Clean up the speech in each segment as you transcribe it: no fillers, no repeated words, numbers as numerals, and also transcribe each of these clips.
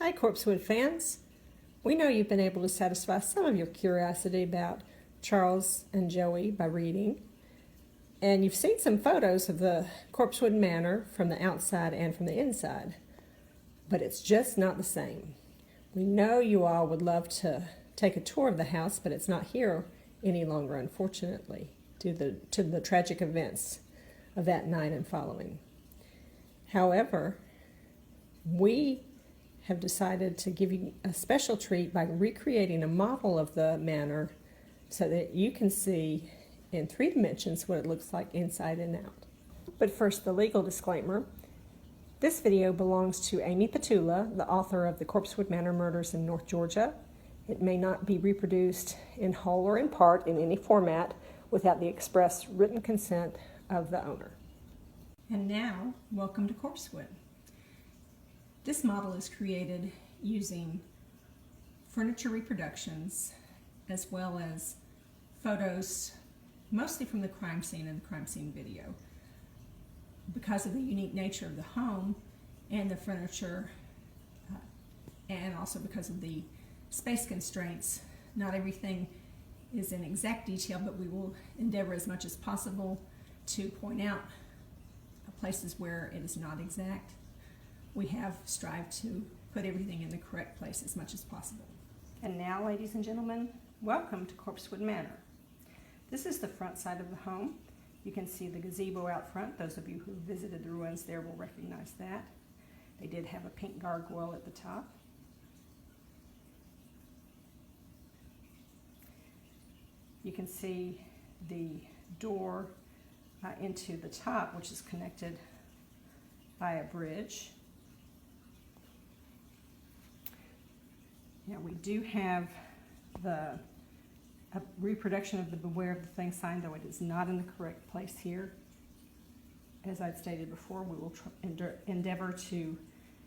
Hi Corpsewood fans! We know you've been able to satisfy some of your curiosity about Charles and Joey by reading, and you've seen some photos of the Corpsewood Manor from the outside and from the inside, but it's just not the same. We know you all would love to take a tour of the house, but it's not here any longer, unfortunately, due to the tragic events of that night and following. However, we have decided to give you a special treat by recreating a model of the manor so that you can see in 3 dimensions what it looks like inside and out. But first, the legal disclaimer. This video belongs to Amy Petulla, the author of the Corpsewood Manor Murders in North Georgia. It may not be reproduced in whole or in part in any format without the express written consent of the owner. And now, welcome to Corpsewood. This model is created using furniture reproductions as well as photos, mostly from the crime scene and the crime scene video. Because of the unique nature of the home and the furniture, and also because of the space constraints, not everything is in exact detail, but we will endeavor as much as possible to point out places where it is not exact. We have strived to put everything in the correct place as much as possible. And now, ladies and gentlemen, welcome to Corpsewood Manor. This is the front side of the home. You can see the gazebo out front. Those of you who visited the ruins there will recognize that. They did have a pink gargoyle at the top. You can see the door into the top, which is connected by a bridge. Now, we do have a reproduction of the Beware of the Thing sign, though it is not in the correct place here. As I've stated before, we will endeavor to,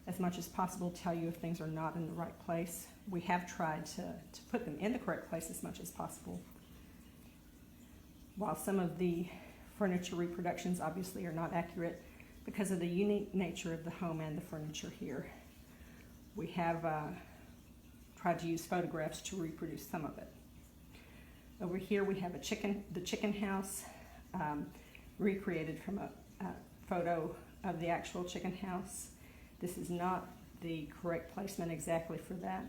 as much as possible, tell you if things are not in the right place. We have tried to put them in the correct place as much as possible. While some of the furniture reproductions obviously are not accurate because of the unique nature of the home and the furniture here, we have tried to use photographs to reproduce some of it. Over here we have the chicken house, recreated from a photo of the actual chicken house. This is not the correct placement exactly for that.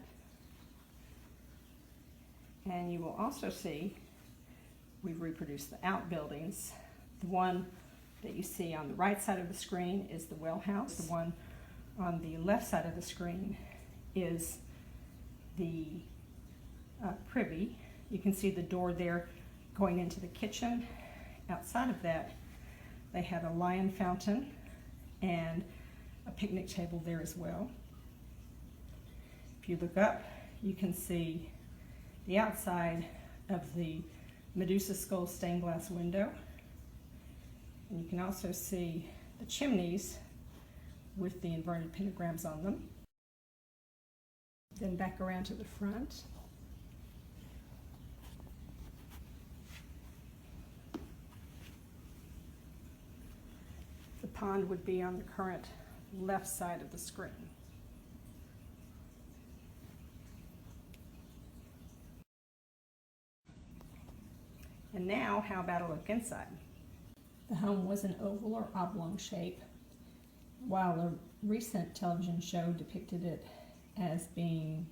And you will also see we've reproduced the outbuildings. The one that you see on the right side of the screen is the well house. The one on the left side of the screen is the privy. You can see the door there going into the kitchen. Outside of that, they had a lion fountain and a picnic table there as well. If you look up, you can see the outside of the Medusa skull stained glass window. And you can also see the chimneys with the inverted pentagrams on them. Then back around to the front. The pond would be on the current left side of the screen. And now, how about a look inside? The home was an oval or oblong shape, while a recent television show depicted it as being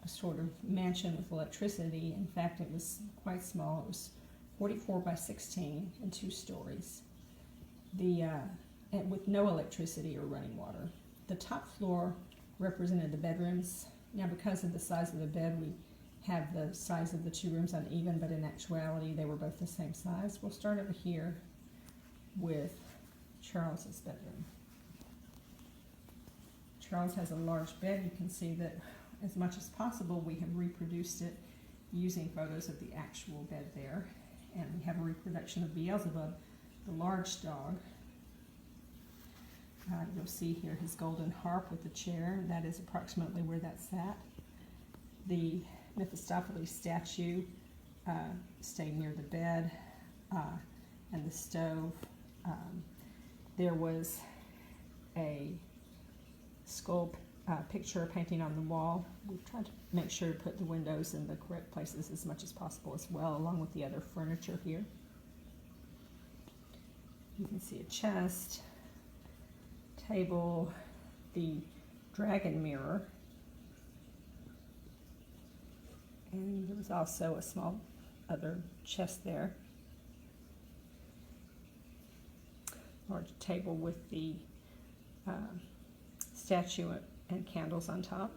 a sort of mansion with electricity. In fact, it was quite small. It was 44 by 16 and 2 stories. And with no electricity or running water. The top floor represented the bedrooms. Now, because of the size of the bed, we have the size of the 2 rooms uneven, but in actuality, they were both the same size. We'll start over here with Charles's bedroom. Charles has a large bed. You can see that as much as possible we have reproduced it using photos of the actual bed there. And we have a reproduction of Beelzebub, the large dog. You'll see here his golden harp with the chair. That is approximately where that sat. The Mephistopheles statue stayed near the bed and the stove. There was a skull picture or painting on the wall. We've tried to make sure to put the windows in the correct places as much as possible as well, along with the other furniture here. You can see a chest, table, the dragon mirror, and there was also a small other chest there. Large table with the statue and candles on top,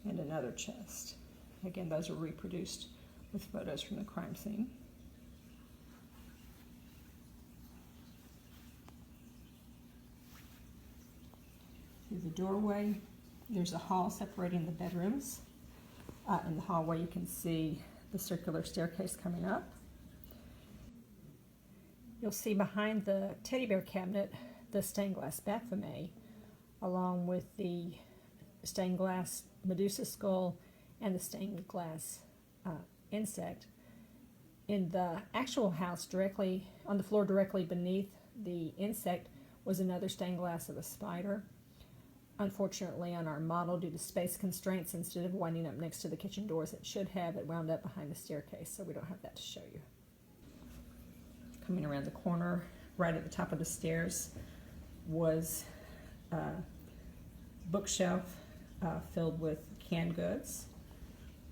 and another chest. Again, those are reproduced with photos from the crime scene. Through the doorway, there's a hall separating the bedrooms. In the hallway, you can see the circular staircase coming up. You'll see behind the teddy bear cabinet the stained glass Baphomet, along with the stained glass Medusa skull and the stained glass insect. In the actual house, directly on the floor directly beneath the insect, was another stained glass of a spider. Unfortunately, on our model, due to space constraints, instead of winding up next to the kitchen doors it should have, it wound up behind the staircase, so we don't have that to show you. Coming around the corner, right at the top of the stairs, was a bookshelf filled with canned goods,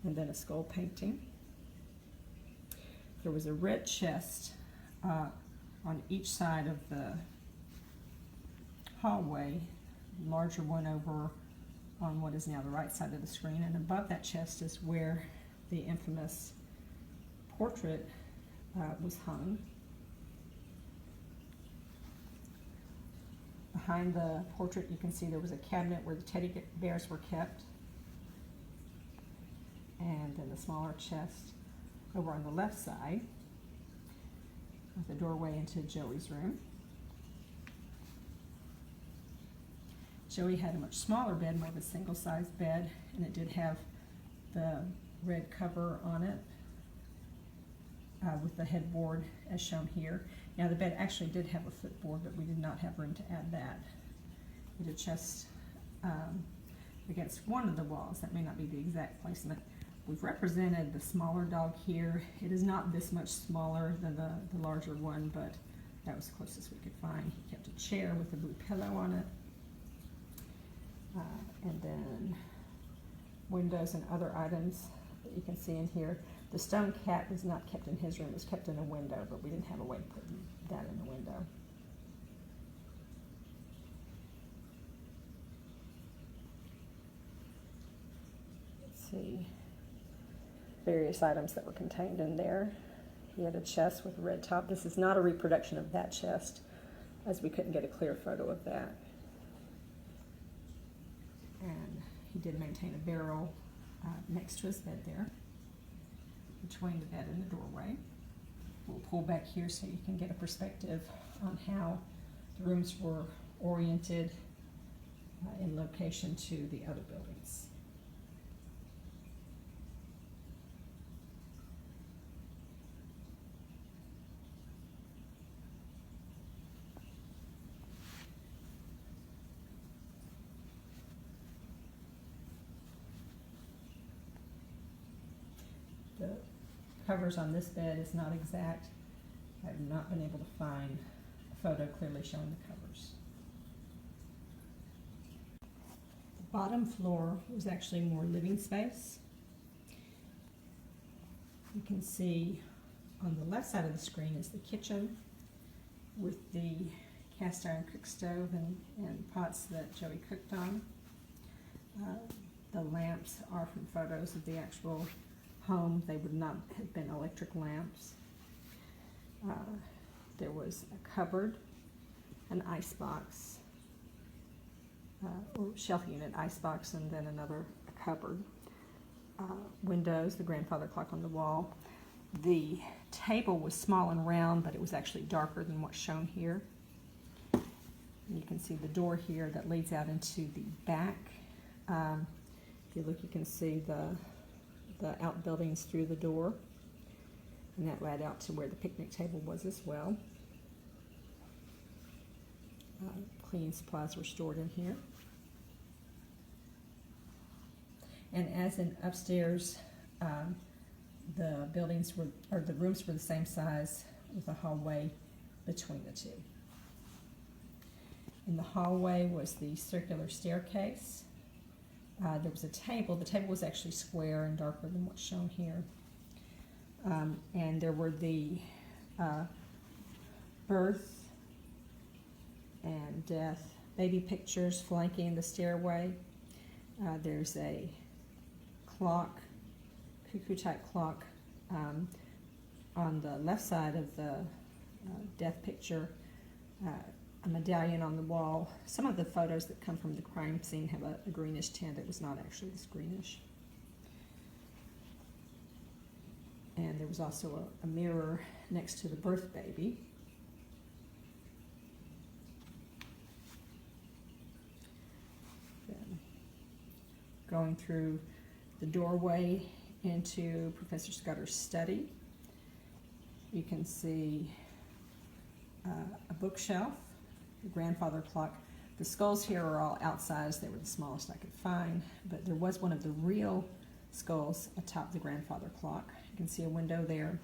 and then a skull painting. There was a red chest on each side of the hallway, larger one over on what is now the right side of the screen, and above that chest is where the infamous portrait was hung. Behind the portrait, you can see there was a cabinet where the teddy bears were kept, and then the smaller chest over on the left side with a doorway into Joey's room. Joey had a much smaller bed, more of a single-sized bed, and it did have the red cover on it with the headboard as shown here. Now the bed actually did have a footboard, but we did not have room to add that. We did chest against one of the walls. That may not be the exact placement. We've represented the smaller dog here. It is not this much smaller than the larger one, but that was the closest we could find. He kept a chair with a blue pillow on it. And then windows and other items that you can see in here. The stone cat was not kept in his room, it was kept in a window, but we didn't have a way to put that in the window. Let's see, various items that were contained in there. He had a chest with a red top. This is not a reproduction of that chest, as we couldn't get a clear photo of that. And he did maintain a barrel next to his bed there, between the bed and the doorway. We'll pull back here so you can get a perspective on how the rooms were oriented in location to the other buildings. The covers on this bed is not exact. I have not been able to find a photo clearly showing the covers. The bottom floor was actually more living space. You can see on the left side of the screen is the kitchen with the cast iron cook stove and pots that Joey cooked on. The lamps are from photos of the actual home. They would not have been electric lamps. There was a cupboard, an icebox, or shelf unit, icebox, and then another cupboard. Windows, the grandfather clock on the wall. The table was small and round, but it was actually darker than what's shown here. And you can see the door here that leads out into the back. If you look, you can see the outbuildings through the door, and that led out to where the picnic table was as well. cleaning supplies were stored in here. And as in upstairs, the rooms were the same size with a hallway between the two. In the hallway was the circular staircase. There was a table. The table was actually square and darker than what's shown here. And there were the birth and death baby pictures flanking the stairway. There's a clock, cuckoo-type clock, on the left side of the death picture, a medallion on the wall. Some of the photos that come from the crime scene have a greenish tint. It was not actually this greenish. And there was also a mirror next to the birth baby. Then going through the doorway into Professor Scudder's study, you can see a bookshelf, the grandfather clock. The skulls here are all outsized. They were the smallest I could find, but there was one of the real skulls atop the grandfather clock. You can see a window there.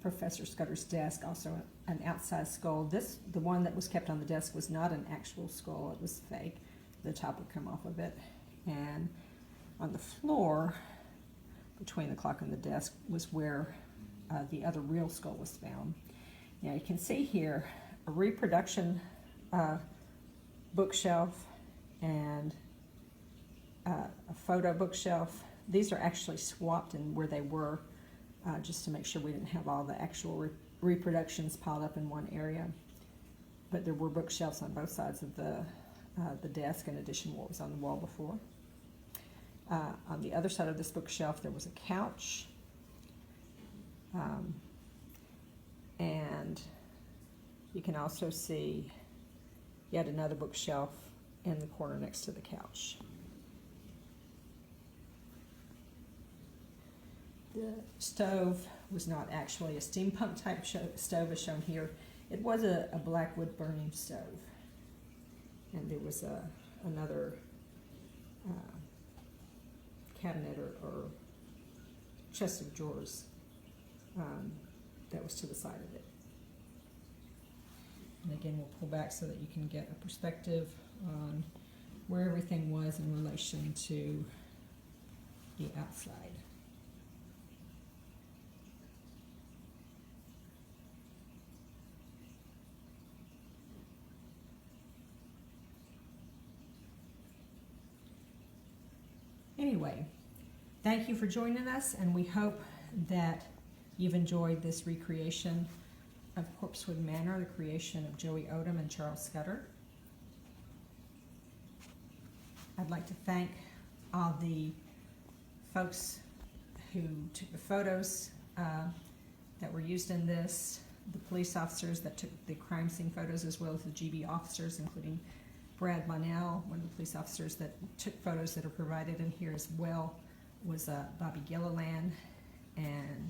Professor Scudder's desk, also an outsized skull. The one that was kept on the desk was not an actual skull, it was fake. The top would come off of it. And on the floor, between the clock and the desk, was where the other real skull was found. Now you can see here a reproduction bookshelf and a photo bookshelf. These are actually swapped in where they were, just to make sure we didn't have all the actual reproductions piled up in one area. But there were bookshelves on both sides of the desk, in addition to what was on the wall before. On the other side of this bookshelf, there was a couch, and you can also see yet another bookshelf in the corner next to the couch. The stove was not actually a steampunk type stove as shown here. It was a black wood burning stove, and there was another cabinet or chest of drawers that was to the side of it. And again, we'll pull back so that you can get a perspective on where everything was in relation to the outside. Anyway, thank you for joining us, and we hope that you've enjoyed this recreation of Corpsewood Manor, the creation of Joey Odom and Charles Scudder. I'd like to thank all the folks who took the photos that were used in this, the police officers that took the crime scene photos, as well as the GB officers, including Brad Monell, one of the police officers that took photos that are provided in here as well, was Bobby Gilliland. And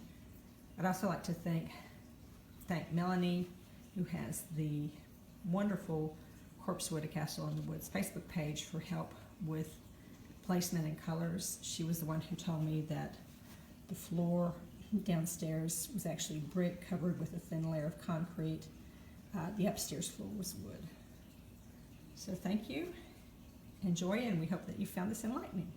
I'd also like to thank Melanie, who has the wonderful Corpsewood, A Castle in the Woods Facebook page, for help with placement and colors. She was the one who told me that the floor downstairs was actually brick covered with a thin layer of concrete. The upstairs floor was wood. So thank you, enjoy, and we hope that you found this enlightening.